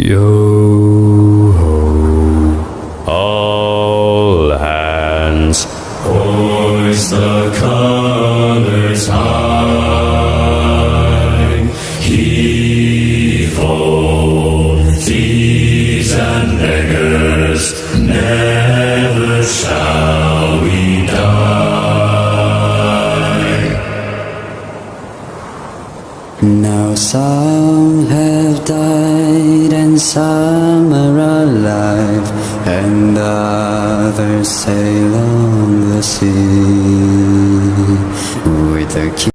Yo ho, all hands, hoist the colors high. Heave ho, thieves and beggars, never shall we die. Now some have died and some are alive, and others sail on the sea with the